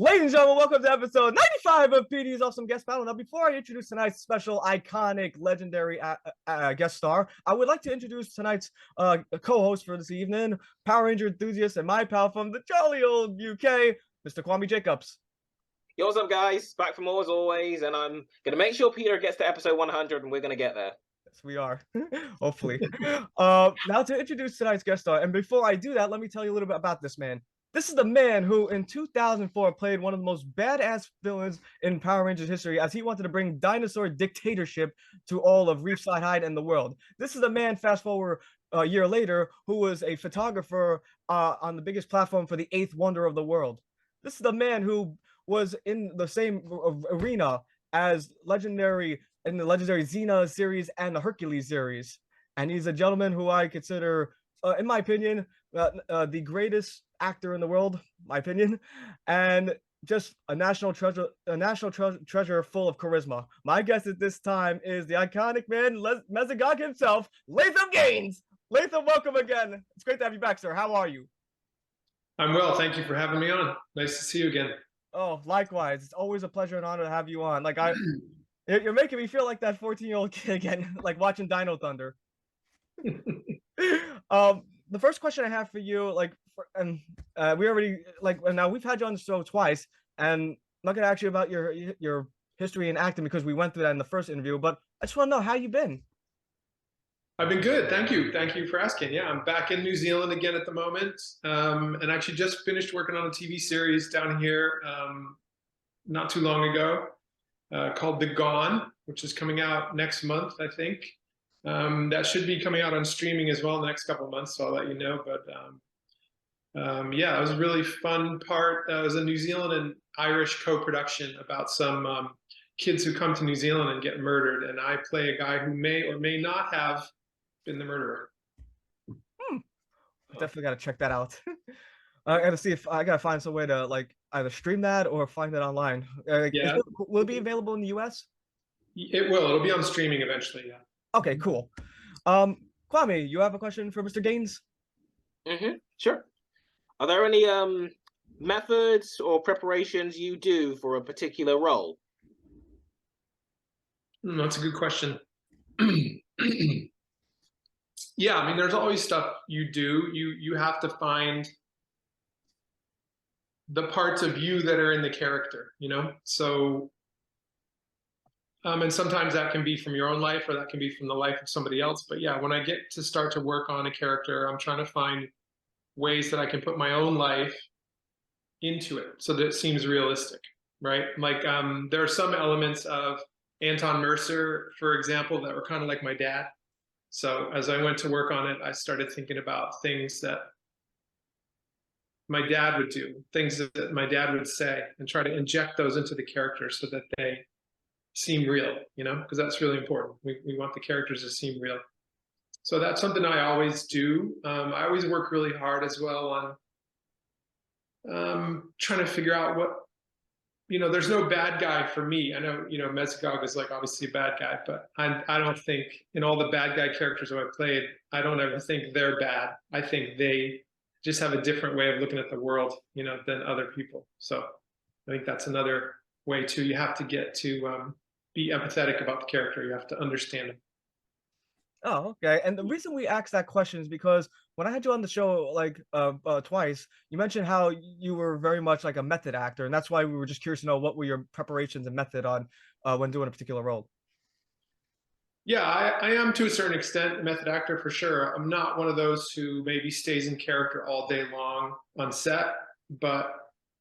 Ladies and gentlemen, welcome to episode 95 of Petey's Awesome Guest Battle. Now, before I introduce tonight's special, iconic, legendary guest star, I would like to introduce tonight's co-host for this evening, Power Ranger enthusiast and my pal from the jolly old UK, Mr. Kwame Jacobs. Yo, what's up, guys? Back for more as always, and I'm going to make sure Peter gets to episode 100, and we're going to get there. Yes, we are. Hopefully. Now to introduce tonight's guest star, and before I do that, let me tell you a little bit about this man. This is the man who, in 2004, played one of the most badass villains in Power Rangers history, as he wanted to bring dinosaur dictatorship to all of Reefside High and the world. This is the man, fast forward a year later, who was a photographer on the biggest platform for the 8th wonder of the world. This is the man who was in the same arena as legendary in the legendary Xena series and the Hercules series. And he's a gentleman who I consider, in my opinion, the greatest actor in the world, my opinion, and just a national treasure, treasure full of charisma. My guest at this time is the iconic man, Mezagog himself, Latham Gaines. Latham, welcome again. It's great to have you back, sir. How are you? I'm well. Thank you for having me on. Nice to see you again. Oh, likewise. It's always a pleasure and honor to have you on. You're making me feel like that 14-year-old kid again, like watching Dino Thunder. The first question I have for you, we already now we've had you on the show twice, and I'm not gonna ask you about your history in acting because we went through that in the first interview. But I just want to know how you've been. I've been good. Thank you for asking. Yeah, I'm back in New Zealand again at the moment, and actually just finished working on a TV series down here not too long ago called The Gone, which is coming out next month, I think. That should be coming out on streaming as well in the next couple of months, so I'll let you know. But yeah, it was a really fun part. It was a New Zealand and Irish co-production about some kids who come to New Zealand and get murdered, and I play a guy who may or may not have been the murderer. Definitely got to check that out. I gotta see if I gotta find some way to either stream that or find it online. Yeah, will it be available in the US? It will. It'll be on streaming eventually. Yeah. Okay, cool. Kwame, you have a question for Mr. Gaines? Sure. Are there any methods or preparations you do for a particular role? That's a good question. Yeah, I mean, there's always stuff you do. You have to find the parts of you that are in the character, you know? So and sometimes that can be from your own life or that can be from the life of somebody else. But yeah, when I get to start to work on a character, I'm trying to find ways that I can put my own life into it so that it seems realistic, right? Like there are some elements of Anton Mercer, for example, that were kind of like my dad. So as I went to work on it, I started thinking about things that my dad would do, things that my dad would say, and try to inject those into the character so that they seem real, you know, because that's really important. We want the characters to seem real. So that's something I always do. I always work really hard as well on trying to figure out what, you know, there's no bad guy for me. I know, you know, Mezagog is like obviously a bad guy, but I don't think in all the bad guy characters that I've played, I don't ever think they're bad. I think they just have a different way of looking at the world, you know, than other people. So I think that's another way too. You have to get to be empathetic about the character. You have to understand him. Oh, okay. And the reason we asked that question is because when I had you on the show twice, you mentioned how you were very much like a method actor, and that's why we were just curious to know what were your preparations and method on when doing a particular role. Yeah, I am to a certain extent a method actor for sure. I'm not one of those who maybe stays in character all day long on set, but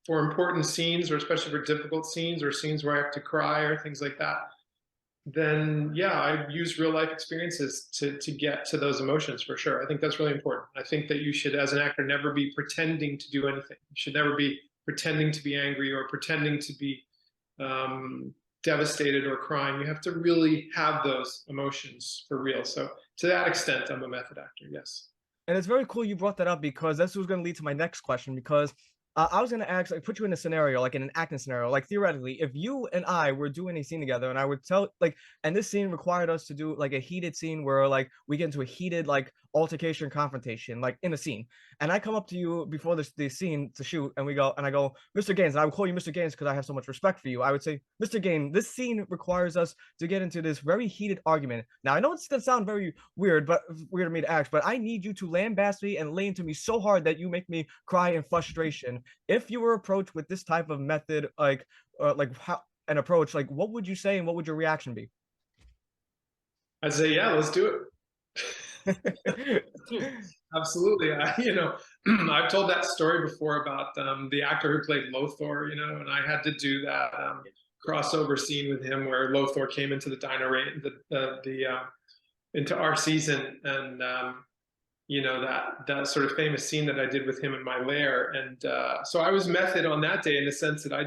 for important scenes, or especially for difficult scenes or scenes where I have to cry or things like that, then yeah, I use real life experiences to get to those emotions for sure. I think that's really important. I think that you should, as an actor, never be pretending to do anything. You should never be pretending to be angry or pretending to be devastated or crying. You have to really have those emotions for real. So to that extent, I'm a method actor, yes. And it's very cool you brought that up because that's what's going to lead to my next question, because I was going to ask, put you in a scenario, like in an acting scenario, like theoretically, if you and I were doing a scene together and I would tell, and this scene required us to do like a heated scene where like we get into a heated altercation, confrontation, like in a scene, and I come up to you before the scene to shoot, and I go, Mr. Gaines, and I would call you Mr. Gaines because I have so much respect for you. I would say, Mr. Gaines, this scene requires us to get into this very heated argument. Now, I know it's gonna sound very weird, but weird of me to ask, but I need you to lambast me and lay into me so hard that you make me cry in frustration. If you were approached with this type of method, like how an approach, like what would you say and what would your reaction be? I'd say, yeah, let's do it. Absolutely. I've told that story before about the actor who played Lothar, and I had to do that crossover scene with him where Lothar came into the Dino into our season, and that sort of famous scene that I did with him in my lair. And so I was method on that day in the sense that I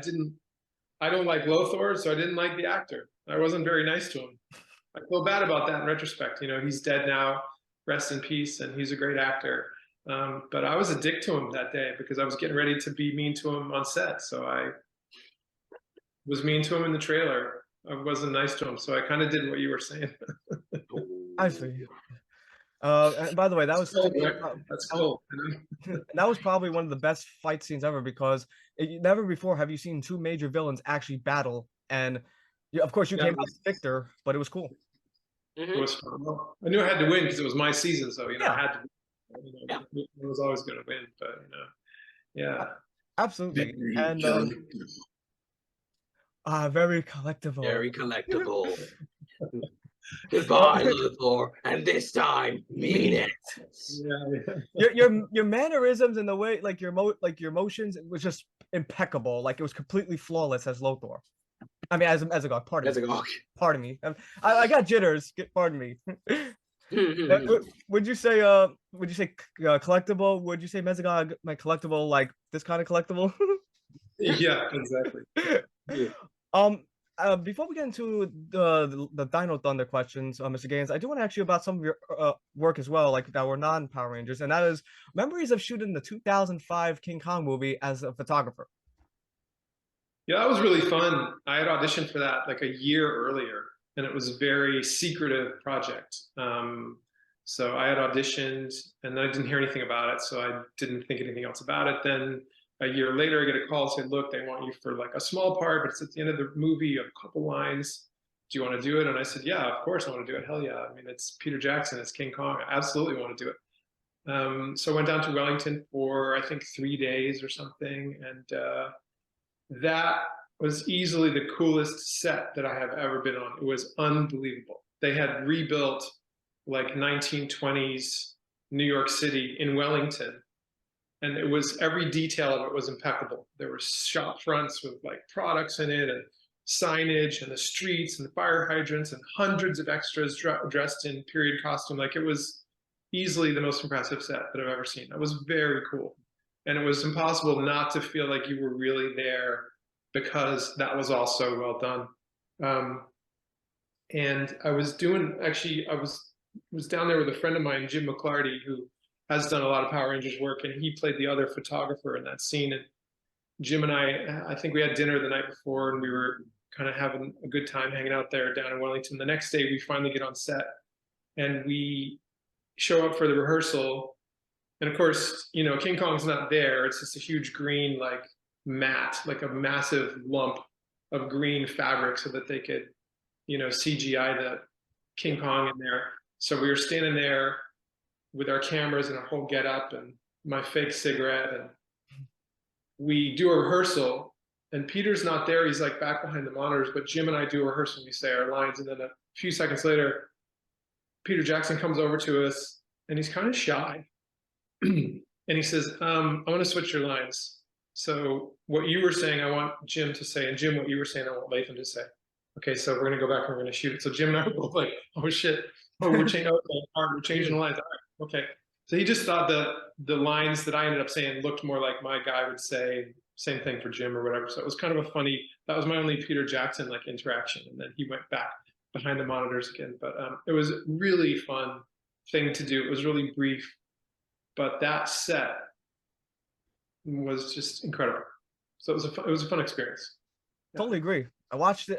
don't like Lothar, so I didn't like the actor. I wasn't very nice to him. I feel bad about that in retrospect. He's dead now, rest in peace, and he's a great actor. But I was a dick to him that day because I was getting ready to be mean to him on set. So I was mean to him in the trailer. I wasn't nice to him. So I kind of did what you were saying. I see. And by the way, that was cool, that's cool. That was probably one of the best fight scenes ever because never before have you seen two major villains actually battle, and of course you came out victor, but it was cool. It was fun. Well, I knew I had to win because it was my season, so I had to. I was always going to win, but yeah, absolutely. And very collectible. Very collectible. Goodbye, Lothar, and this time, mean it. Yeah. Your mannerisms and the way, like your motions, it was just impeccable. Like it was completely flawless as Lothar. I mean, as a god. Pardon me. I got jitters. Pardon me. Would you say collectible? Would you say Mesogog like collectible, like this kind of collectible? Yeah, exactly. Yeah. Before we get into the Dino Thunder questions, Mr. Gaines, I do want to ask you about some of your work as well, like that were non-Power Rangers, and that is memories of shooting the 2005 King Kong movie as a photographer. Yeah, that was really fun. I had auditioned for that like a year earlier, and it was a very secretive project. So I had auditioned, and then I didn't hear anything about it, so I didn't think anything else about it. Then a year later, I get a call saying, "Look, they want you for like a small part, but it's at the end of the movie. You have a couple lines. Do you want to do it?" And I said, "Yeah, of course I want to do it. Hell yeah! I mean, it's Peter Jackson. It's King Kong. I absolutely want to do it." So I went down to Wellington for I think 3 days or something, and that was easily the coolest set that I have ever been on. It was unbelievable. They had rebuilt like 1920s New York City in Wellington, and it was every detail of it was impeccable. There were shop fronts with like products in it and signage and the streets and the fire hydrants and hundreds of extras dressed in period costume. Like it was easily the most impressive set that I've ever seen. It was very cool. And it was impossible not to feel like you were really there because that was all so well done. And I was doing, actually, I was down there with a friend of mine, Jim McClarty, who has done a lot of Power Rangers work, and he played the other photographer in that scene. And Jim and I think we had dinner the night before, and we were kind of having a good time hanging out there down in Wellington. The next day, we finally get on set, and we show up for the rehearsal. And of course, King Kong's not there. It's just a huge green, like, mat, like a massive lump of green fabric so that they could, CGI the King Kong in there. So we were standing there with our cameras and our whole getup and my fake cigarette, and we do a rehearsal, and Peter's not there. He's like back behind the monitors, but Jim and I do a rehearsal. We say our lines, and then a few seconds later, Peter Jackson comes over to us, and he's kind of shy. And he says, I want to switch your lines. So what you were saying, I want Jim to say, and Jim, what you were saying, I want Latham to say. Okay, so we're going to go back and we're going to shoot it. So Jim and I were both like, oh shit, we're changing the lines. All right, okay. So he just thought that the lines that I ended up saying looked more like my guy would say. Same thing for Jim or whatever. So it was kind of a funny, that was my only Peter Jackson like interaction. And then he went back behind the monitors again. But it was a really fun thing to do. It was really brief, but that set was just incredible. So it was a fun experience. Totally agree. I watched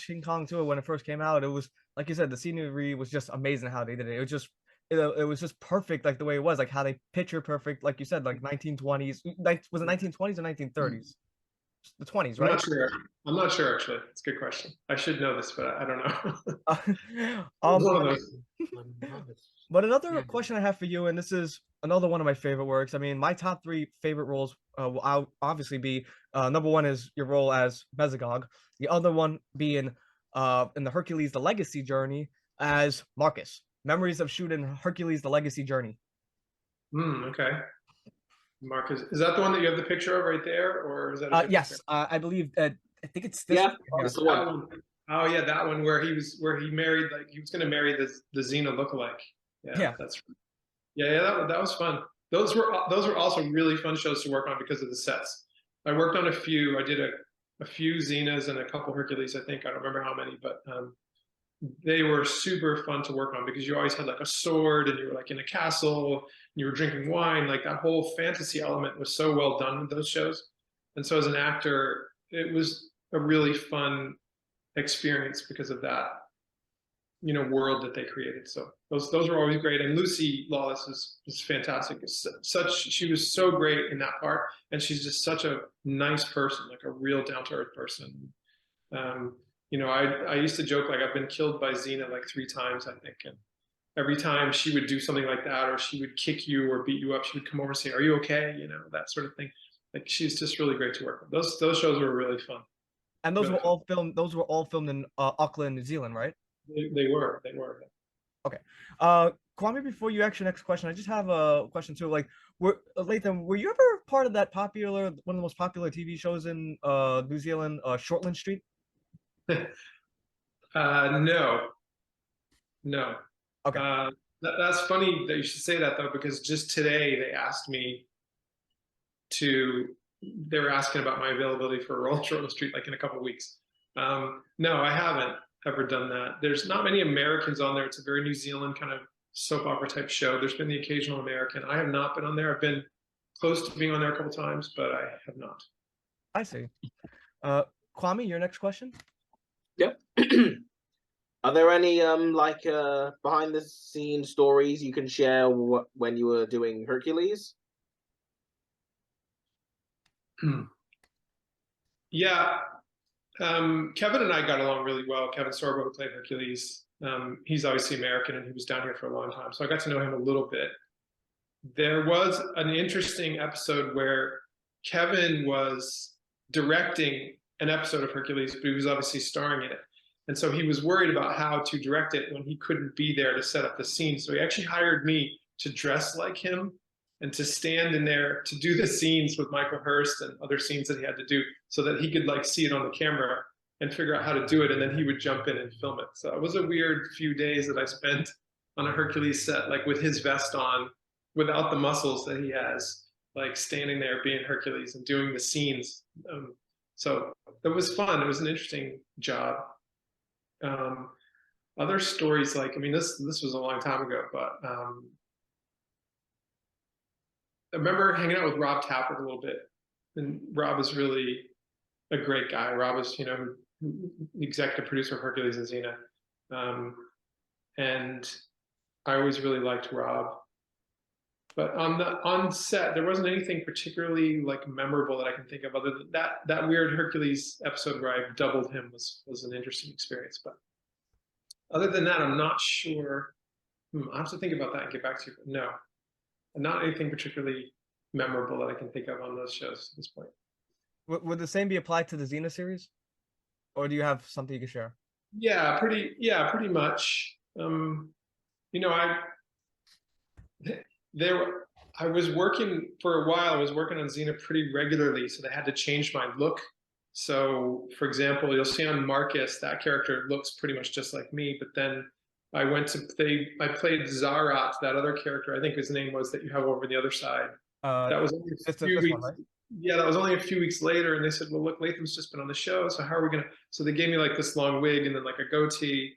King Kong too when it first came out. It was, like you said, the scenery was just amazing how they did it. It was just it was just perfect, like the way it was, like how they picture perfect, like you said, like 1920s. Was it 1920s or 1930s? The 20s, I'm right? not sure. I'm not sure actually. It's a good question. I should know this, but I don't know. It's um, one of those. but another Yeah. question I have for you, and this is another one of my favorite works. I mean, my top three favorite roles will obviously be number one is your role as Mesogog, the other one being in the Hercules the Legacy Journey as Marcus. Memories of shooting Hercules the Legacy Journey. Okay. Marcus, is that the one that you have the picture of right there, or is that a different Yes, picture? I believe I think it's this Yeah, one right that's here. the That one. one. Oh yeah, that one where he married, like he was going to marry the Xena lookalike. Yeah, Yeah, that's yeah, that was fun. Those were also really fun shows to work on because of the sets. I worked on a few. I did a few Xenas and a couple Hercules. I think I don't remember how many, but they were super fun to work on because you always had like a sword and you were like in a castle and you were drinking wine. Like that whole fantasy element was so well done with those shows. And so as an actor, it was a really fun experience because of that, world that they created. So those were always great. And Lucy Lawless is fantastic. She was so great in that part, and she's just such a nice person, like a real down to earth person. Um, I used to joke like I've been killed by Xena like 3 times, I think, and every time she would do something like that, or she would kick you or beat you up, she would come over and say, "Are you okay?" That sort of thing. Like she's just really great to work with. Those shows were really fun. and those Really were fun. all filmed. Those were all filmed in Auckland, New Zealand, right? They were. They were. Okay. Kwame, before you ask your next question, I just have a question too. Like, Latham, were you ever part of that one of the most popular TV shows in New Zealand, Shortland Street? No, no. Okay. That's funny that you should say that though, because just today they asked me to. They were asking about my availability for a role in Shortland Street, like in a couple of weeks. No, I haven't ever done that. There's not many Americans on there. It's a very New Zealand kind of soap opera type show. There's been the occasional American. I have not been on there. I've been close to being on there a couple times, but I have not. I see. Kwame, your next question? Yep. Are there any like behind the scenes stories you can share when you were doing Hercules? Yeah, Kevin and I got along really well. Kevin Sorbo, who played Hercules, he's obviously American and he was down here for a long time, so I got to know him a little bit. There was an interesting episode where Kevin was directing an episode of Hercules, but he was obviously starring in it. And so he was worried about how to direct it when he couldn't be there to set up the scene. So he actually hired me to dress like him and to stand in there to do the scenes with Michael Hurst and other scenes that he had to do so that he could like see it on the camera and figure out how to do it. And then he would jump in and film it. So it was a weird few days that I spent on a Hercules set, like with his vest on, without the muscles that he has, like standing there being Hercules and doing the scenes. So it was fun. It was an interesting job. Other stories, like, I mean, this was a long time ago, but I remember hanging out with Rob Tapert a little bit, and Rob is really a great guy. Rob is, executive producer of Hercules and Xena, and I always really liked Rob. But on set, there wasn't anything particularly like memorable that I can think of, other than that weird Hercules episode where I doubled him was an interesting experience. But other than that, I'm not sure. I have to think about that and get back to you. But no, not anything particularly memorable that I can think of on those shows at this point. Would the same be applied to the Xena series, or do you have something you can share? Yeah, pretty much. I was working for a while. I was working on Xena pretty regularly, so they had to change my look. So, for example, you'll see on Marcus, that character looks pretty much just like me. But then I played Zarat, that other character. I think his name was that you have over the other side. That was only a few this weeks. one, right? Yeah, that was only a few weeks later, and they said, "Well, look, Latham's just been on the show, so how are we gonna?" So they gave me like this long wig and then like a goatee.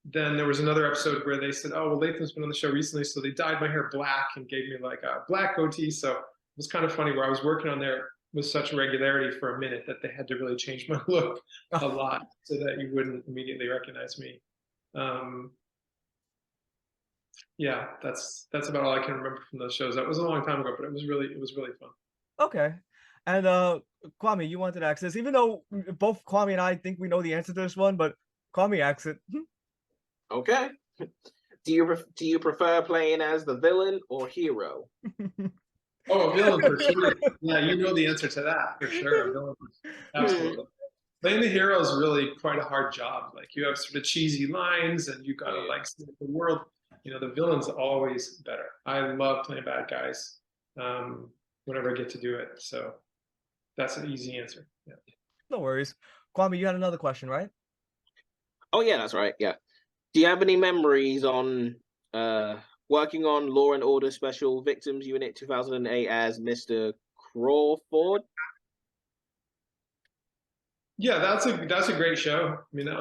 Then there was another episode where they said, "Oh, well, Latham's been on the show recently," so they dyed my hair black and gave me like a black goatee. So it was kind of funny where I was working on there with such regularity for a minute that they had to really change my look a lot so that you wouldn't immediately recognize me. yeah, that's about all I can remember from those shows. That was a long time ago, but it was really fun. Okay. And Kwame, you wanted to ask this, even though both Kwame and I think we know the answer to this one, but Kwame asks it. Okay. Do you prefer playing as the villain or hero? Oh, a villain for sure. Yeah, you know the answer to that for sure. A villain, absolutely. Playing the hero is really quite a hard job. Like you have sort of cheesy lines, and you gotta like save the world. You know, the villain's always better. I love playing bad guys. Whenever I get to do it, so that's an easy answer. Yeah. No worries. Kwame, you had another question, right? Oh yeah, that's right. Yeah. Do you have any memories on working on Law and Order Special Victims Unit 2008 as Mr. Crawford? Yeah, that's a great show. I mean, I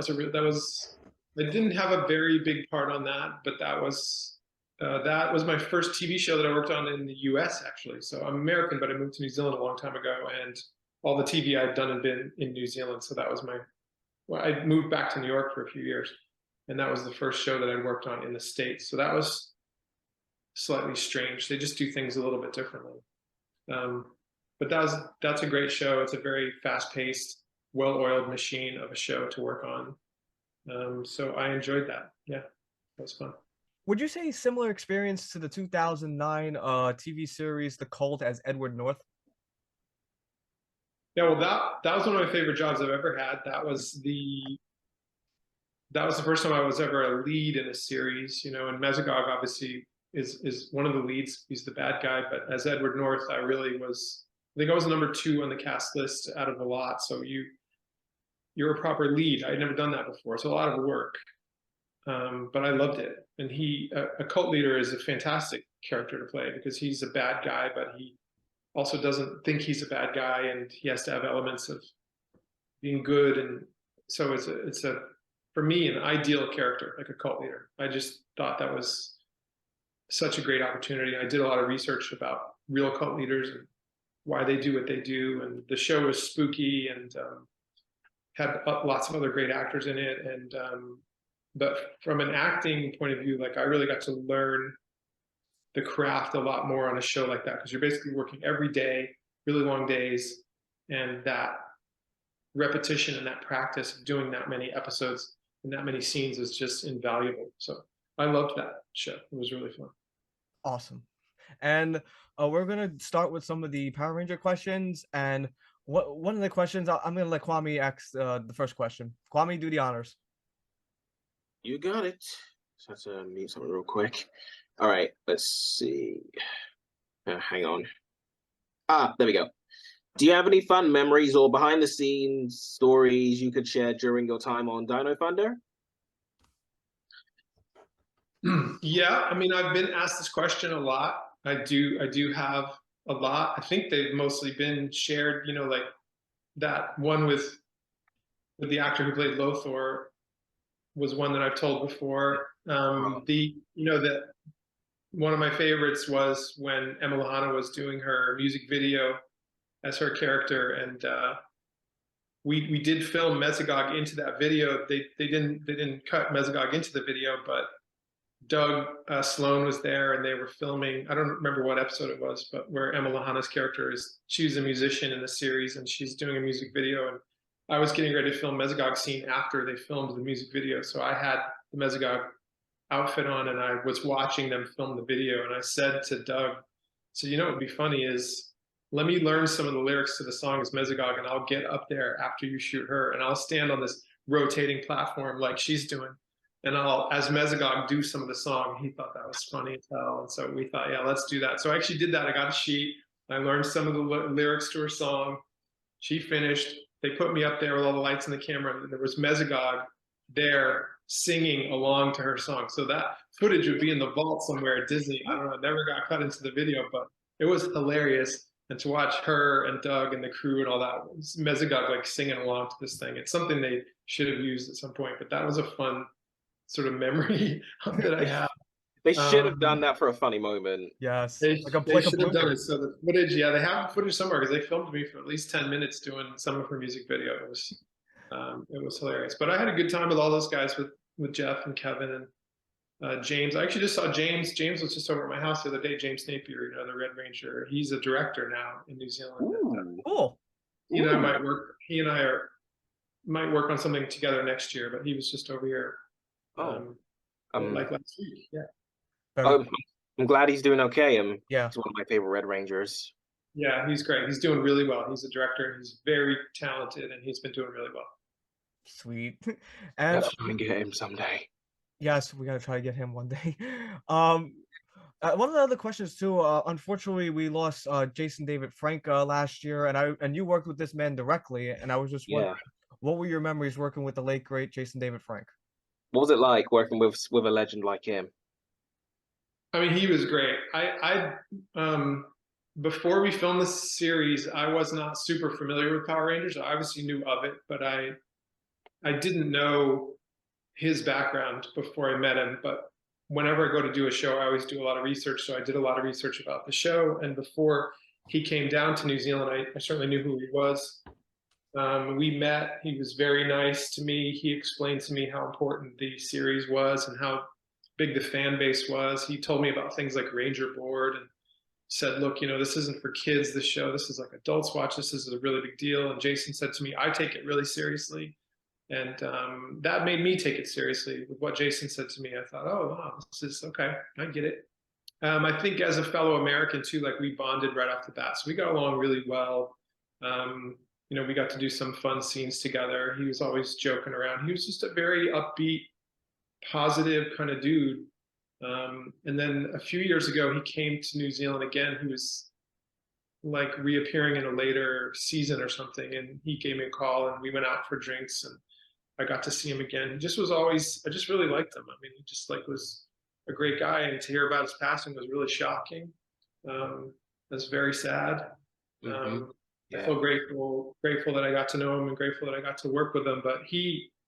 didn't have a very big part on that, but that was my first TV show that I worked on in the U.S. actually. So I'm American, but I moved to New Zealand a long time ago, and all the TV I'd done had been in New Zealand. So that was well, I moved back to New York for a few years, and that was the first show that I worked on in the States. So that was slightly strange. They just do things a little bit differently. But that's a great show. It's a very fast-paced, well-oiled machine of a show to work on. So I enjoyed that. Yeah, that was fun. Would you say similar experience to the 2009 TV series The Cult as Edward North? Yeah, well, that was one of my favorite jobs I've ever had. That was the first time I was ever a lead in a series. You know, and Mesogog obviously is one of the leads. He's the bad guy, but as Edward North, I think I was number 2 on the cast list out of a lot. So you're a proper lead. I'd never done that before. It's a lot of work, but I loved it. And a cult leader is a fantastic character to play because he's a bad guy, but he also doesn't think he's a bad guy, and he has to have elements of being good. And so it's for me an ideal character, like a cult leader. I just thought that was such a great opportunity. I did a lot of research about real cult leaders and why they do what they do, and the show was spooky and had lots of other great actors in it. And but from an acting point of view, like I really got to learn the craft a lot more on a show like that, because you're basically working every day, really long days, and that repetition and that practice of doing that many episodes and that many scenes is just invaluable. So I loved that show. It was really fun. Awesome. And we're gonna start with some of the Power Ranger questions. And one of the questions I'm gonna let Kwame ask the first question. Kwame, do the honors. You got it. So let's mute something real quick. All right, let's see. Hang on. There we go. Do you have any fun memories or behind the scenes stories you could share during your time on Dino Thunder? Yeah, I mean, I've been asked this question a lot. I do have a lot. I think they've mostly been shared, you know, like that one with the actor who played Lothor was one that I've told before. That one of my favorites was when Emma Lahana was doing her music video as her character, and we did film Mesogog into that video. They didn't cut Mesogog into the video, but Doug Sloan was there, and they were filming. I don't remember what episode it was, but where Emma Lahana's character she's a musician in the series, and she's doing a music video. And I was getting ready to film Mesogog's scene after they filmed the music video, so I had the Mesogog outfit on, and I was watching them film the video. And I said to Doug, "So you know what would be funny is, let me learn some of the lyrics to the song as Mesogog, and I'll get up there after you shoot her, and I'll stand on this rotating platform like she's doing, and I'll, as Mesogog, do some of the song." He thought that was funny as hell, and so we thought, yeah, let's do that. So I actually did that. I got a sheet. I learned some of the lyrics to her song. She finished. They put me up there with all the lights and the camera, and there was Mesogog there singing along to her song. So that footage would be in the vault somewhere at Disney. I don't know, it never got cut into the video, but it was hilarious. And to watch her and Doug and the crew and all that, Mesogog like singing along to this thing. It's something they should have used at some point, but that was a fun sort of memory that I have. They should have done that for a funny moment. Yes. They should have done blooper. it. So the footage, yeah, they have the footage somewhere, because they filmed me for at least 10 minutes doing some of her music video. It was hilarious. But I had a good time with all those guys, with Jeff and Kevin, and James. I actually just saw James. James was just over at my house the other day. James Napier, the Red Ranger. He's a director now in New Zealand. Ooh. Cool. He and I might work. He and I might work on something together next year. But he was just over here. Like last week. Yeah. I'm glad he's doing okay. Yeah. He's one of my favorite Red Rangers. Yeah, he's great. He's doing really well. He's a director. He's very talented, and he's been doing really well. Sweet. And Let's try and get him someday. yes, we gotta try to get him one day. One of the other questions too. Unfortunately, we lost Jason David Frank last year, and you worked with this man directly, and I was just wondering, what were your memories working with the late great Jason David Frank? What was it like working with a legend like him? I mean, he was great. I before we filmed this series, I was not super familiar with Power Rangers. I obviously knew of it, but I didn't know his background before I met him. But whenever I go to do a show, I always do a lot of research. So I did a lot of research about the show. And before he came down to New Zealand, I certainly knew who he was. We met. He was very nice to me. He explained to me how important the series was and how big the fan base was. He told me about things like Ranger Board and said, look, this isn't for kids, this show. This is like adults watch. This is a really big deal. And Jason said to me, I take it really seriously. And that made me take it seriously. With what Jason said to me, I thought, oh, wow, this is okay. I get it. I think as a fellow American too, like we bonded right off the bat. So we got along really well. We got to do some fun scenes together. He was always joking around. He was just a very upbeat, positive kind of dude. And then a few years ago, he came to New Zealand again. He was like reappearing in a later season or something. And he gave me a call and we went out for drinks and I got to see him again. He just was always, I just really liked him. I mean, he just was a great guy. And to hear about his passing was really shocking. That's very sad. I feel grateful that I got to know him and grateful that I got to work with him. But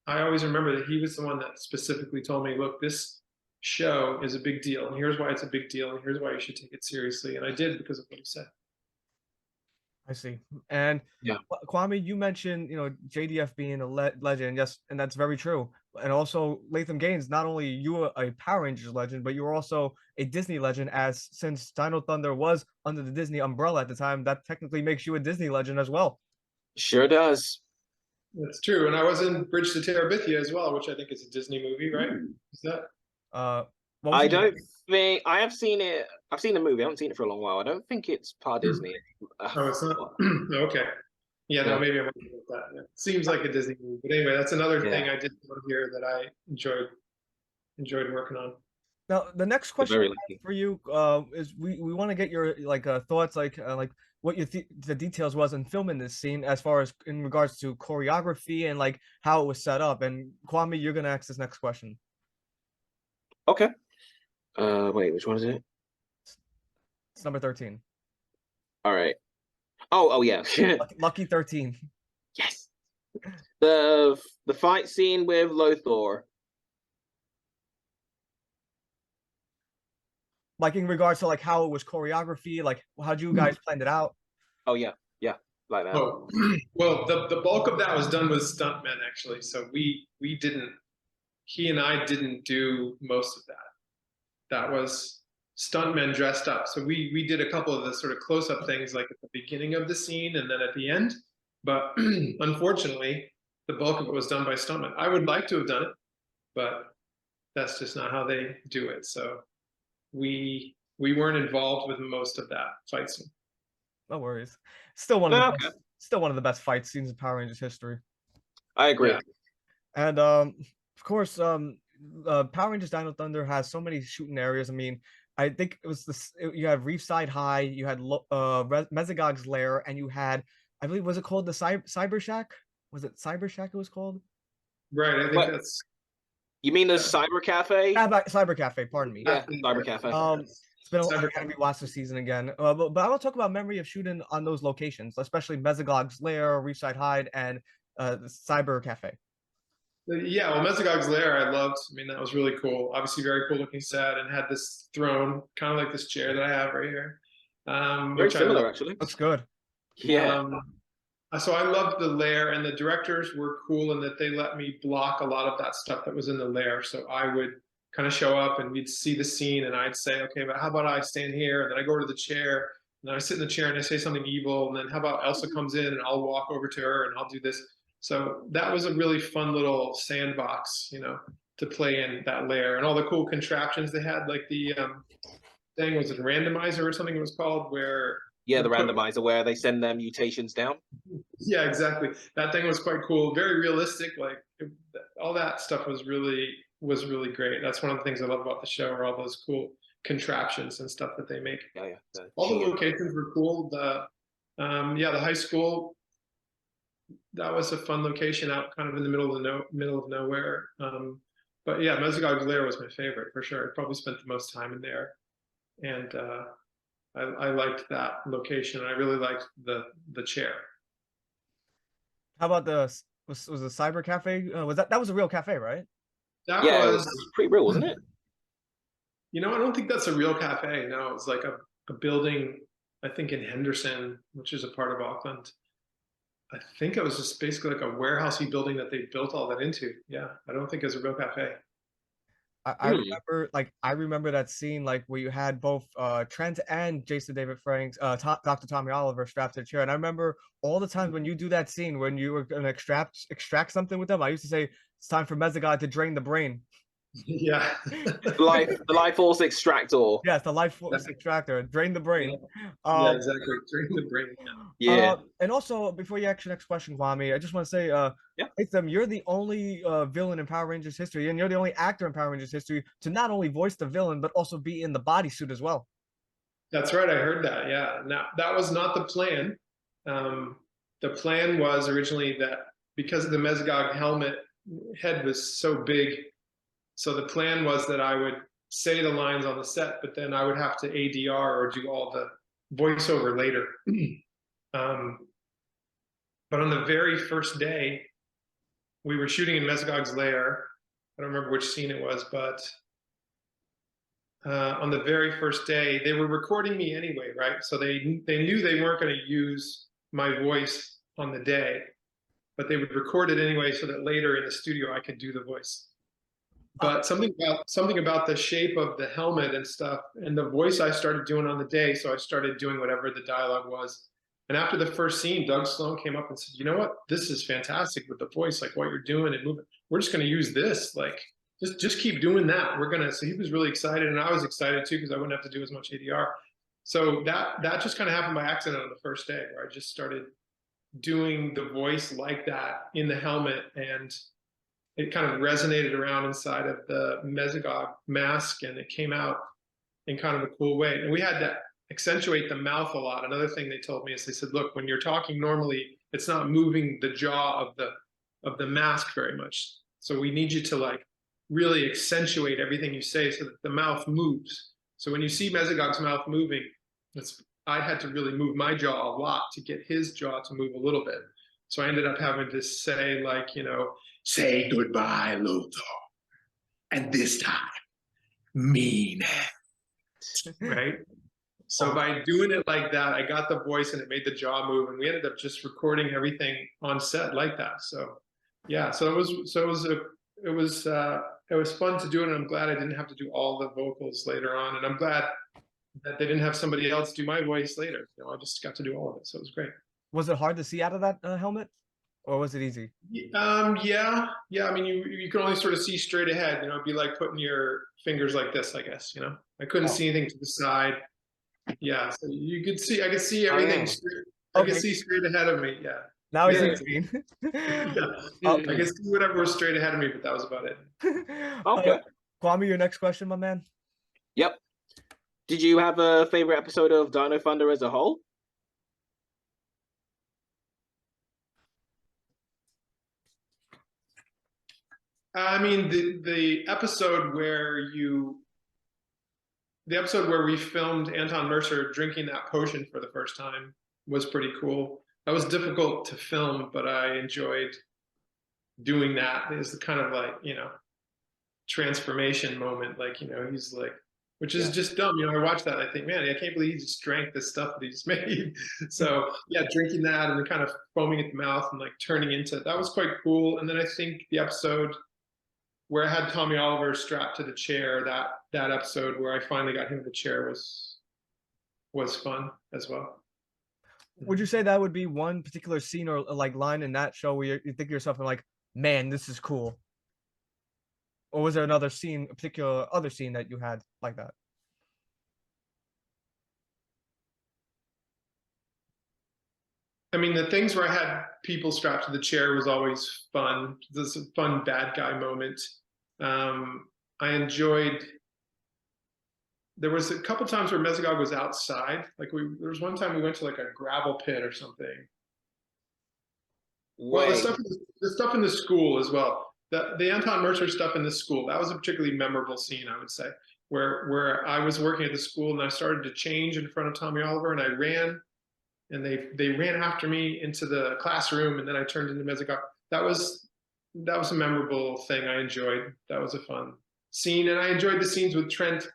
I always remember that he was the one that specifically told me, look, this show is a big deal. And here's why it's a big deal. And here's why you should take it seriously. And I did because of what he said. I see. And Kwame, you mentioned, JDF being a legend. Yes, and that's very true. And also Latham Gaines, not only you were a Power Rangers legend, but you were also a Disney legend, as since Dino Thunder was under the Disney umbrella at the time, that technically makes you a Disney legend as well. Sure does. That's true. And I was in Bridge to Terabithia as well, which I think is a Disney movie, right? Is that? I don't think I have seen it. I've seen the movie. I haven't seen it for a long while. I don't think it's part Disney. Oh, it's not. Okay. Yeah, no, maybe I'm wrong with that. Yeah. Seems like a Disney movie, but anyway, that's another thing I did here that I enjoyed working on. Now, the next question for you is we want to get your thoughts, what the details was in filming this scene, as far as in regards to choreography and how it was set up. And Kwame, you're gonna ask this next question. Okay. Wait, which one is it? It's number 13. All right. Oh yeah. Lucky 13. Yes. The fight scene with Lothar. In regards to how it was choreography, how'd you guys plan it out? Oh yeah, like that. Oh, well, the bulk of that was done with stuntmen actually. So he and I didn't do most of that. That was stuntmen dressed up. So we did a couple of the sort of close-up things at the beginning of the scene and then at the end. But unfortunately, the bulk of it was done by stuntmen. I would like to have done it, but that's just not how they do it. So we weren't involved with most of that fight scene. No worries. Still one of the best fight scenes in Power Rangers history. I agree. Yeah. And of course, Power Rangers Dino Thunder has so many shooting areas. I mean, I think it was you had Reefside High, you had Mesogog's Lair, and you had, I believe, was it called the Cyber Shack? Was it Cyber Shack it was called? Right, I think that's... You mean the Cyber Cafe? Cyber Cafe, pardon me. Yeah, Cyber Cafe. It's been a while. I gotta rewatch the season again. But I want to talk about memory of shooting on those locations, especially Mesogog's Lair, Reefside High, and the Cyber Cafe. Yeah, well, Mesogog's Lair I loved. I mean, that was really cool. Obviously, very cool looking set, and had this throne, kind of like this chair that I have right here. Very similar, actually. Looks good. Yeah. So I loved the lair, and the directors were cool in that they let me block a lot of that stuff that was in the lair. So I would kind of show up, and we'd see the scene, and I'd say, okay, but how about I stand here, and then I go to the chair, and then I sit in the chair and I say something evil, and then how about Elsa comes in and I'll walk over to her and I'll do this. So that was a really fun little sandbox, you know, to play in that layer, and all the cool contraptions they had, like the thing, was it a randomizer or something it was called, where Yeah, the randomizer where they send their mutations down. yeah, exactly. That thing was quite cool, very realistic. Like all that stuff was really great. That's one of the things I love about the show, are all those cool contraptions and stuff that they make. Yeah. All the locations were cool. The high school, that was a fun location out kind of in the middle of nowhere. But yeah, Mesogog's Lair was my favorite for sure. I probably spent the most time in there, and I liked that location. I really liked the chair. How about was the cyber cafe? Was that was a real cafe, right? That Yeah, was it was pretty real, wasn't it? You know, I don't think that's a real cafe. No, it was like a building, I think in Henderson, which is a part of Auckland. I think it was just basically like a warehousey building that they built all that into. Yeah, I don't think it was a real cafe. I remember that scene, like where you had both Trent and Jason David Franks, Dr. Tommy Oliver strapped to the chair, and I remember all the times when you do that scene when you were gonna extract something with them. I used to say it's time for Mesogod to drain the brain. Yeah. the life force extractor. Yes, the life force extractor, drain the brain. Yeah, exactly. Drain the brain. Yeah. And also, before you ask your next question, Kwame, I just want to say, Latham, you're the only villain in Power Rangers history, and you're the only actor in Power Rangers history to not only voice the villain, but also be in the bodysuit as well. That's right. I heard that. Yeah. Now, that was not the plan. The plan was originally that because the Mesogog helmet head was so big, so the plan was that I would say the lines on the set, but then I would have to ADR or do all the voiceover later. But on the very first day, we were shooting in Mesogog's lair. I don't remember which scene it was, but on the very first day, they were recording me anyway, right? So they knew they weren't going to use my voice on the day, but they would record it anyway so that later in the studio I could do the voice. But something about the shape of the helmet and stuff, and the voice I started doing on the day, so I started doing whatever the dialogue was. And after the first scene, Doug Sloan came up and said, "You know what? This is fantastic with the voice, like what you're doing and moving. We're just going to use this. Like, just keep doing that. We're gonna." So he was really excited, and I was excited too because I wouldn't have to do as much ADR. So that just kind of happened by accident on the first day, where I just started doing the voice like that in the helmet, and it kind of resonated around inside of the Mesogog mask, and it came out in kind of a cool way. And we had to accentuate the mouth a lot. Another thing they told me is they said, look, when you're talking normally, it's not moving the jaw of the mask very much. So we need you to like really accentuate everything you say so that the mouth moves. So when you see Mesogog's mouth moving, I had to really move my jaw a lot to get his jaw to move a little bit. So I ended up having to say, like, you know, say goodbye, Lothar. And this time, mean it. Right? So by doing it like that, I got the voice and it made the jaw move, and we ended up just recording everything on set like that. So yeah, it was fun to do it, and I'm glad I didn't have to do all the vocals later on, and I'm glad that they didn't have somebody else do my voice later. You know, I just got to do all of it, so it was great. Was it hard to see out of that helmet, or was it easy? Yeah. I mean, you can only sort of see straight ahead. You know, it'd be like putting your fingers like this, I guess. You know, I couldn't see anything to the side. Yeah, so you could see. I could see everything. I could see straight ahead of me. Yeah. Now I see what you mean. I could see whatever was straight ahead of me, but that was about it. Okay. Kwame, your next question, my man. Yep. Did you have a favorite episode of Dino Thunder as a whole? I mean, the episode where we filmed Anton Mercer drinking that potion for the first time was pretty cool. That was difficult to film, but I enjoyed doing that. It was kind of like, you know, transformation moment. Like, you know, he's like, which is just dumb. You know, I watched that and I think, man, I can't believe he just drank this stuff that he just made. So yeah, drinking that and then kind of foaming at the mouth and like turning into, that was quite cool. And then I think the episode where I had Tommy Oliver strapped to the chair. That episode where I finally got him in the chair was fun as well. Would you say that would be one particular scene or like line in that show where you think to yourself and like, man, this is cool? Or was there another scene, a particular other scene that you had like that? I mean, the things where I had people strapped to the chair was always fun. This is a fun bad guy moment. I enjoyed. There was a couple times where Mesogog was outside. Like there was one time we went to like a gravel pit or something. Well, the stuff in the school as well. The Anton Mercer stuff in the school, that was a particularly memorable scene, I would say, where I was working at the school and I started to change in front of Tommy Oliver and I ran and they ran after me into the classroom and then I turned into Mesogog. That was a memorable thing I enjoyed. That was a fun scene. And I enjoyed the scenes with Trent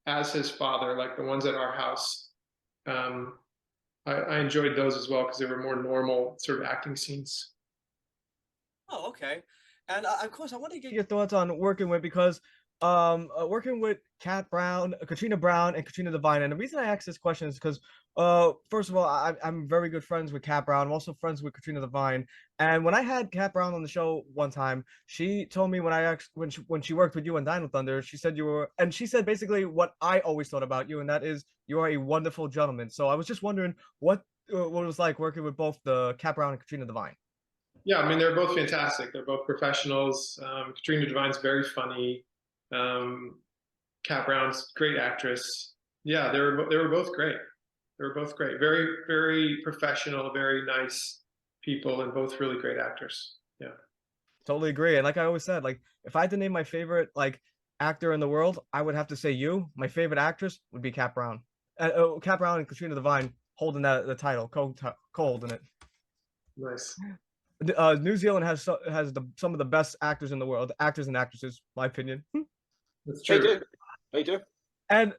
as his father, like the ones at our house. I enjoyed those as well because they were more normal sort of acting scenes. Oh, okay. And of course, I want to get your thoughts on working with because working with Katrina Brown, and Katrina Devine. And the reason I ask this question is because first of all, I'm very good friends with Kat Brown. I'm also friends with Katrina Devine. And when I had Kat Brown on the show one time, she told me when I asked when she worked with you on Dino Thunder, she said you were, and she said basically what I always thought about you, and that is you are a wonderful gentleman. So I was just wondering what it was like working with both the Kat Brown and Katrina Devine. Yeah, I mean, they're both fantastic. They're both professionals. Katrina Devine's very funny. Kat Brown's great actress. Yeah, they were both great. They were both great. Very, very professional, very nice people, and both really great actors. Yeah. Totally agree. And like I always said, like if I had to name my favorite like actor in the world, I would have to say you. My favorite actress would be Kat Brown. Kat Brown and Katrina Devine holding the title, co-holding it. Nice. New Zealand has some of the best actors in the world, actors and actresses, my opinion. That's true. They do. And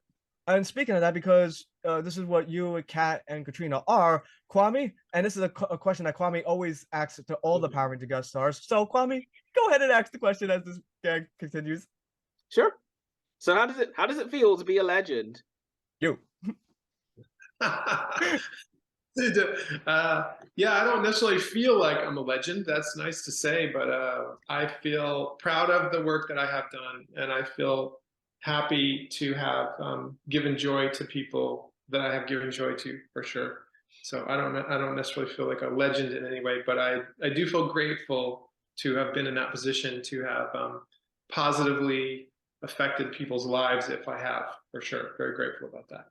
speaking of that, because this is what you, Kat, and Katrina are, Kwame, and this is a question that Kwame always asks to all the Power Ranger guest stars. So Kwame, go ahead and ask the question as this gag continues. Sure. So how does it feel to be a legend? You. Yeah, I don't necessarily feel like I'm a legend. That's nice to say, but I feel proud of the work that I have done, and I feel happy to have given joy to people that I have given joy to, for sure. So I don't necessarily feel like a legend in any way, but I do feel grateful to have been in that position to have positively affected people's lives. If I have, for sure, very grateful about that.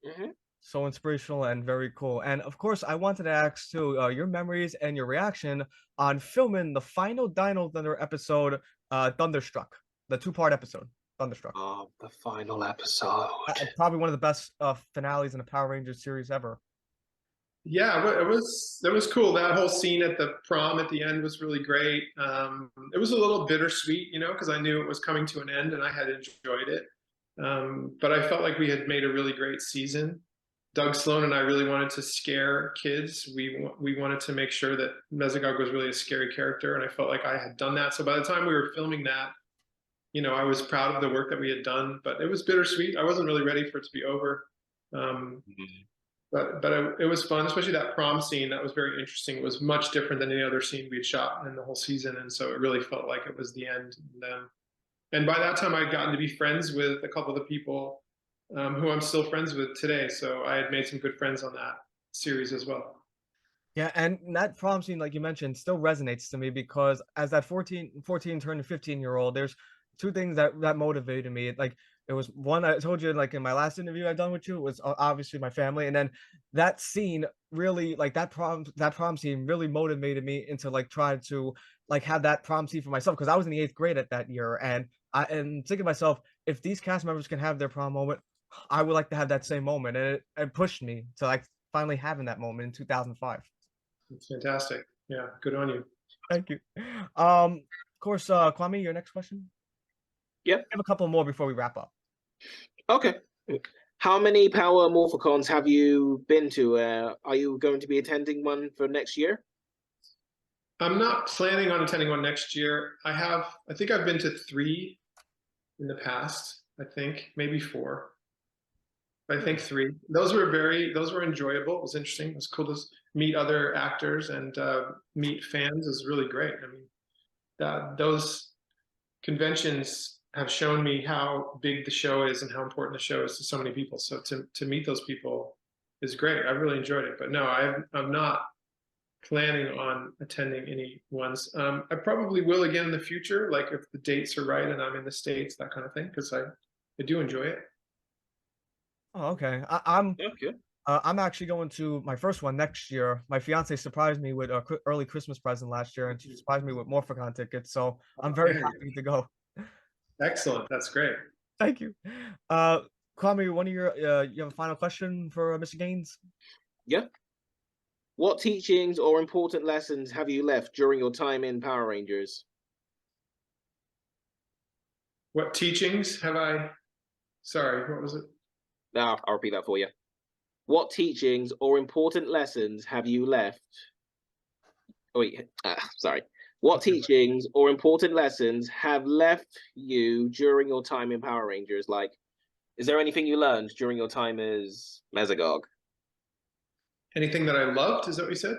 Mm-hmm. So inspirational and very cool. And of course, I wanted to ask too your memories and your reaction on filming the final Dino Thunder episode, Thunderstruck, the two-part episode, Thunderstruck. Oh, the final episode. Probably one of the best finales in a Power Rangers series ever. Yeah, it was cool. That whole scene at the prom at the end was really great. It was a little bittersweet, you know, because I knew it was coming to an end and I had enjoyed it. But I felt like we had made a really great season. Doug Sloan and I really wanted to scare kids. We wanted to make sure that Mesogog was really a scary character, and I felt like I had done that. So by the time we were filming that, you know, I was proud of the work that we had done, but it was bittersweet. I wasn't really ready for it to be over. But it was fun, especially that prom scene. That was very interesting. It was much different than any other scene we'd shot in the whole season, and so it really felt like it was the end. And by that time, I'd gotten to be friends with a couple of the people who I'm still friends with today. So I had made some good friends on that series as well. Yeah, and that prom scene, like you mentioned, still resonates to me because as that 14 turning 15-year-old, there's two things that motivated me. Like it was one, I told you like in my last interview I've done with you, was obviously my family, and then that scene really, like that prom scene really motivated me into like trying to like have that prom scene for myself because I was in the 8th grade at that year, and thinking to myself, if these cast members can have their prom moment, I would like to have that same moment, and it pushed me to like finally having that moment in 2005. It's fantastic. Yeah, good on you. Thank you. Of course, Kwame, your next question. Yep. I have a couple more before we wrap up. Okay. How many Power Morphicons have you been to? Are you going to be attending one for next year? I'm not planning on attending one next year. I think I've been to 3 in the past. I think maybe 4. I think 3. Those were enjoyable. It was interesting. It was cool to meet other actors and meet fans. It was really great. I mean, those conventions have shown me how big the show is and how important the show is to so many people. So to meet those people is great. I really enjoyed it. But no, I'm not planning on attending any ones. I probably will again in the future, like if the dates are right and I'm in the States, that kind of thing, because I do enjoy it. Oh, okay. Okay. I'm actually going to my first one next year. My fiance surprised me with a early Christmas present last year, and she surprised me with Morphicon tickets. So I'm very happy to go. Excellent. That's great. Thank you. Kwame, one of your you have a final question for Mr. Gaines? Yeah. What teachings or important lessons have you left during your time in Power Rangers? What teachings have I? Sorry, what was it? Now, I'll repeat that for you. What teachings or important lessons have you left? Oh, wait, sorry. What teachings or important lessons have left you during your time in Power Rangers? Like, is there anything you learned during your time as Mesogog? Anything that I loved? Is that what you said?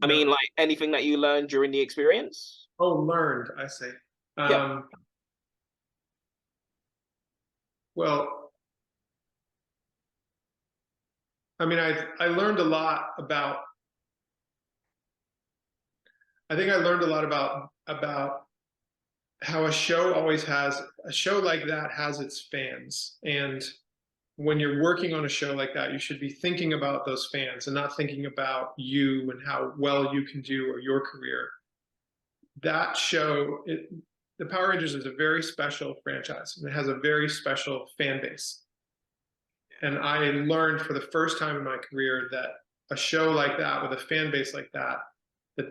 I mean, like anything that you learned during the experience? Oh, learned. I see. Yeah. Well, I mean, I learned a lot about. I think I learned a lot about how a show like that has its fans, and when you're working on a show like that, you should be thinking about those fans and not thinking about you and how well you can do or your career. That show, the Power Rangers is a very special franchise, and it has a very special fan base. And I learned for the first time in my career that a show like that with a fan base like that,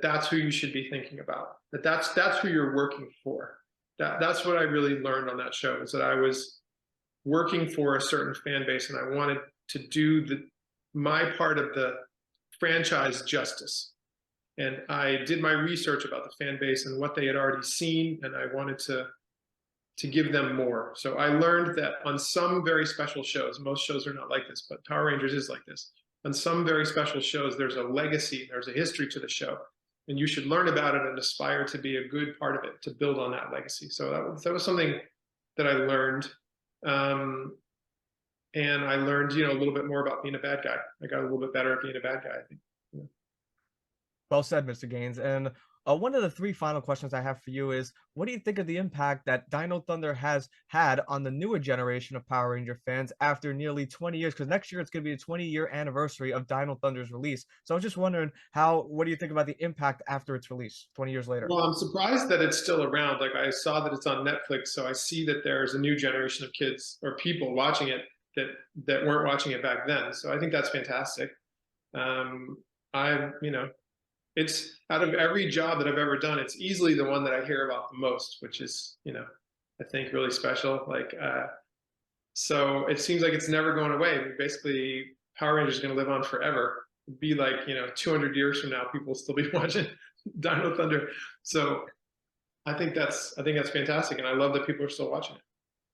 that's who you should be thinking about. That's who you're working for. That's what I really learned on that show, is that I was working for a certain fan base, and I wanted to do my part of the franchise justice. And I did my research about the fan base and what they had already seen, and I wanted to give them more. So I learned that on some very special shows, most shows are not like this, but Power Rangers is like this. On some very special shows, there's a legacy, there's a history to the show, and you should learn about it and aspire to be a good part of it, to build on that legacy. So that was something that I learned. And I learned, a little bit more about being a bad guy. I got a little bit better at being a bad guy, I think. Yeah. Well said, Mr. Gaines. And one of the 3 final questions I have for you is, what do you think of the impact that Dino Thunder has had on the newer generation of Power Ranger fans after nearly 20 years? Because next year it's going to be the 20-year anniversary of Dino Thunder's release. So I was just wondering, what do you think about the impact after its release, 20 years later? Well, I'm surprised that it's still around. Like, I saw that it's on Netflix, so I see that there's a new generation of kids or people watching it that weren't watching it back then. So I think that's fantastic. It's out of every job that I've ever done, it's easily the one that I hear about the most, which is, I think really special. Like, so it seems like it's never going away. Basically, Power Rangers is going to live on forever. It'd be like, 200 years from now, people will still be watching Dino Thunder. So I think that's fantastic, and I love that people are still watching it.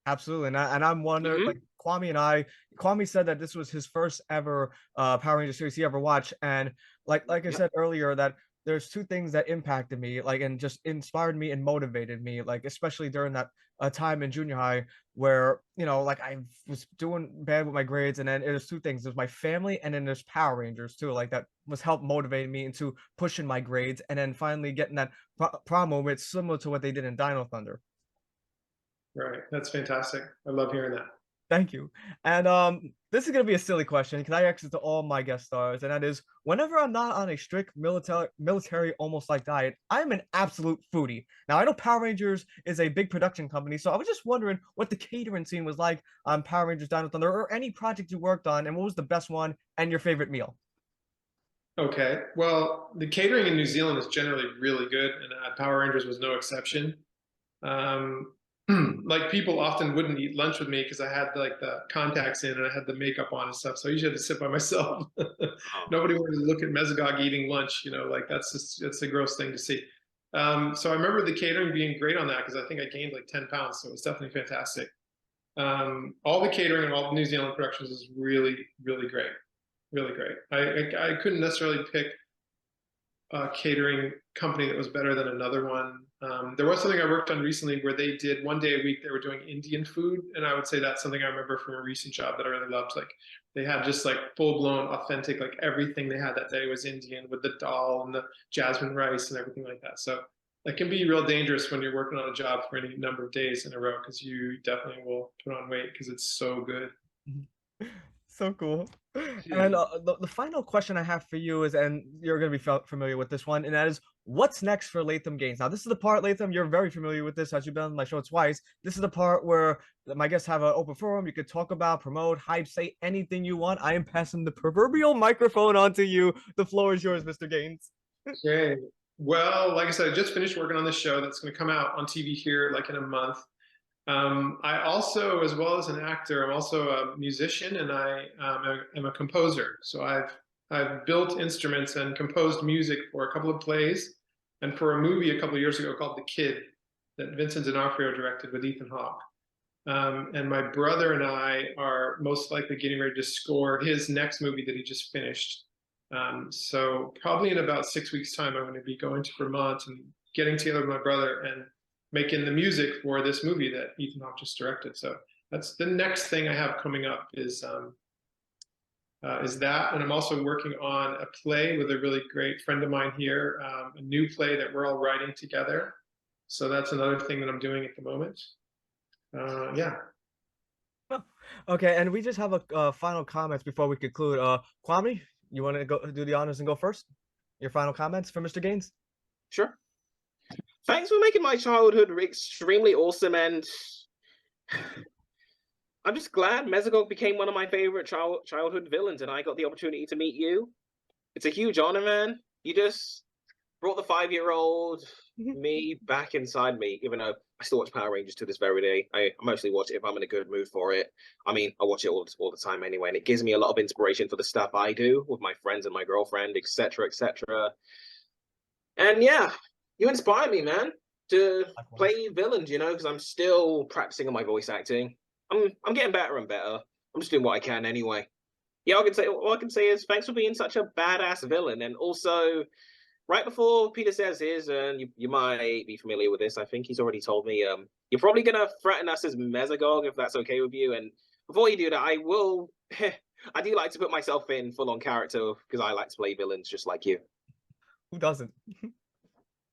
Absolutely, and I'm wondering, like Kwame said that this was his first ever Power Ranger series he ever watched, and like I said earlier, that there's 2 things that impacted me, like, and just inspired me and motivated me, like especially during that time in junior high where like I was doing bad with my grades, and then there's 2 things: there's my family, and then there's Power Rangers too. Like that was help motivating me into pushing my grades, and then finally getting that prom moment similar to what they did in Dino Thunder. Right. That's fantastic. I love hearing that. Thank you. And this is gonna be a silly question because I ask it to all my guest stars, and that is, whenever I'm not on a strict military almost like diet, I'm an absolute foodie. Now I know Power Rangers is a big production company, so I was just wondering what the catering scene was like on Power Rangers Dino Thunder, or any project you worked on, and what was the best one and your favorite meal. Okay. Well, the catering in New Zealand is generally really good, and Power Rangers was no exception. like people often wouldn't eat lunch with me because I had like the contacts in and I had the makeup on and stuff. So I usually had to sit by myself. Oh. Nobody wanted to look at Mesogog eating lunch, you know, like that's a gross thing to see. So I remember the catering being great on that because I think I gained like 10 pounds. So it was definitely fantastic. All the catering and all the New Zealand productions is really, really great. Really great. I couldn't necessarily pick a catering company that was better than another one. There was something I worked on recently where they did 1 day a week, they were doing Indian food. And I would say that's something I remember from a recent job that I really loved. Like they had just like full blown authentic, like everything they had that day was Indian with the dal and the jasmine rice and everything like that. So that can be real dangerous when you're working on a job for any number of days in a row because you definitely will put on weight because it's so good. So cool. And the final question I have for you is, and you're going to be familiar with this one, and that is, what's next for Latham Games? Now, this is the part, Latham, you're very familiar with this as you've been on my show twice. This is the part where my guests have an open forum. You could talk about, promote, hype, say anything you want. I am passing the proverbial microphone on to you. The floor is yours, Mr. Gaines. Okay. Well, like I said, I just finished working on this show that's going to come out on TV here like in a month. I also, as well as an actor, I'm also a musician and I am a composer. So I've built instruments and composed music for a couple of plays and for a movie a couple of years ago called The Kid that Vincent D'Onofrio directed with Ethan Hawke. And my brother and I are most likely getting ready to score his next movie that he just finished. So probably in about 6 weeks' time, I'm going to be going to Vermont and getting together with my brother and making the music for this movie that Ethan Hawke just directed. So that's the next thing I have coming up is that. And I'm also working on a play with a really great friend of mine here, a new play that we're all writing together. So that's another thing that I'm doing at the moment. Yeah. Okay, and we just have a final comments before we conclude. Kwame, you want to go do the honors and go first? Your final comments for Mr. Gaines? Sure. Thanks for making my childhood extremely awesome, and I'm just glad Mesogog became one of my favorite childhood villains, and I got the opportunity to meet you. It's a huge honor, man. You just brought the 5-year-old me back inside me, even though I still watch Power Rangers to this very day. I mostly watch it if I'm in a good mood for it. I mean, I watch it all the time anyway, and it gives me a lot of inspiration for the stuff I do with my friends and my girlfriend, etc., etc. And yeah, you inspire me, man, to play villains, you know, because I'm still practicing on my voice acting. I'm getting better and better. I'm just doing what I can anyway. Yeah, all I can say is thanks for being such a badass villain. And also, right before Peter says his, and you might be familiar with this, I think he's already told me, you're probably gonna threaten us as Mesogog if that's okay with you. And before you do that, I will I do like to put myself in full-on character because I like to play villains just like you. Who doesn't?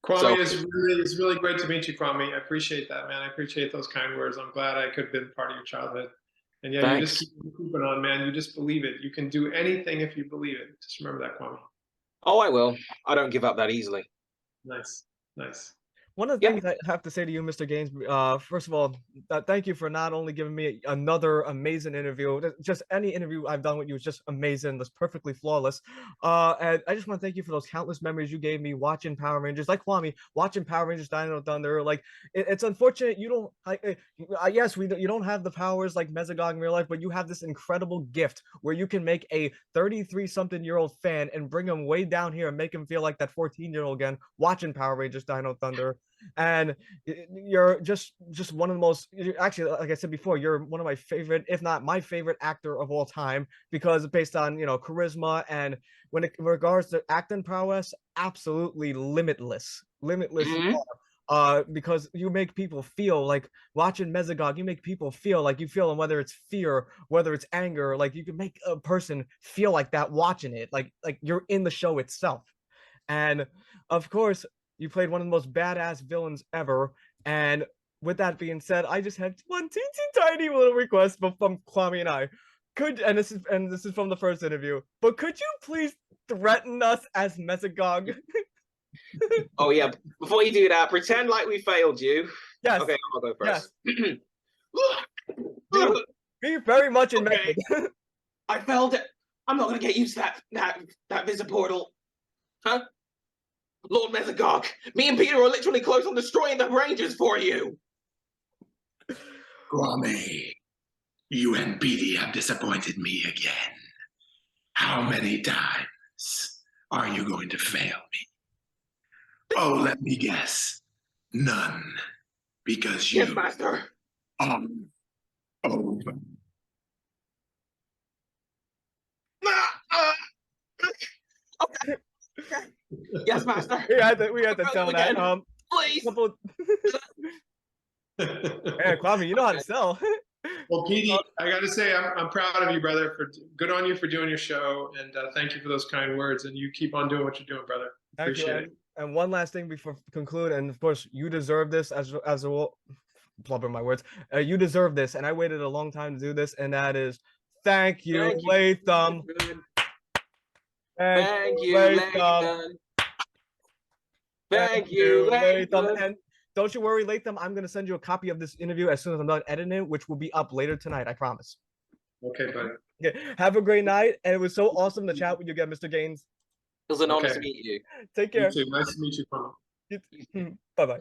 Kwame, it's really great to meet you, Kwame. I appreciate that, man. I appreciate those kind words. I'm glad I could have been part of your childhood. And yeah, Thanks. you just keep keeping on, man. You just believe it. You can do anything if you believe it. Just remember that, Kwame. Oh, I will. I don't give up that easily. Nice, nice. One of the things I have to say to you, Mr. Gaines, first of all, thank you for not only giving me another amazing interview, just any interview I've done with you is just amazing, that's perfectly flawless. And I just want to thank you for those countless memories you gave me watching Power Rangers, like Kwame, watching Power Rangers Dino Thunder. Like, it's unfortunate you don't, yes, you don't have the powers like Mesogog in real life, but you have this incredible gift where you can make a 33-something-year-old fan and bring him way down here and make him feel like that 14-year-old again, watching Power Rangers Dino Thunder. And you're just one of the most, actually, like I said before, you're one of my favorite, if not my favorite actor of all time, because based on, you know, charisma, and when it regards to acting prowess, absolutely limitless because you make people feel like watching Mesogog, you make people feel like you feel, and whether it's fear, whether it's anger, like you can make a person feel like that watching it, like you're in the show itself. And of course, you played one of the most badass villains ever. And with that being said, I just had one teensy tiny little request from Kwame and I. This is from the first interview, but could you please threaten us as Mesogog? Oh yeah, before you do that, pretend like we failed you. Yes. Okay, I'll go first. Yes. Be very much invested. Okay. I failed it. I'm not gonna get used to that visit portal. Huh? Lord Mesogog, me and Peter are literally close on destroying the Rangers for you. Kwame, you and Petey have disappointed me again. How many times are you going to fail me? Oh, let me guess. None. Because Yes, you master. are over. Okay. Yes, master. We had to tell that. Again. Please. Couple. Man, Kwame, you know how to sell. Well, Petey, I got to say, I'm proud of you, brother. Good on you for doing your show, and thank you for those kind words. And you keep on doing what you're doing, brother. Thank you. Appreciate it. And one last thing before we conclude, and of course, you deserve this as well. Blubber my words. You deserve this, and I waited a long time to do this, and that is thank you, Latham. Thank you, Latham. Latham. Thank you, Latham. And don't you worry, Latham. I'm gonna send you a copy of this interview as soon as I'm done editing it, which will be up later tonight. I promise. Okay, buddy. Okay. Have a great night, and it was so awesome to chat with you again, Mr. Gaines. It was an honor to meet you. Take care. You too. Nice to meet you, Kwame. Bye bye.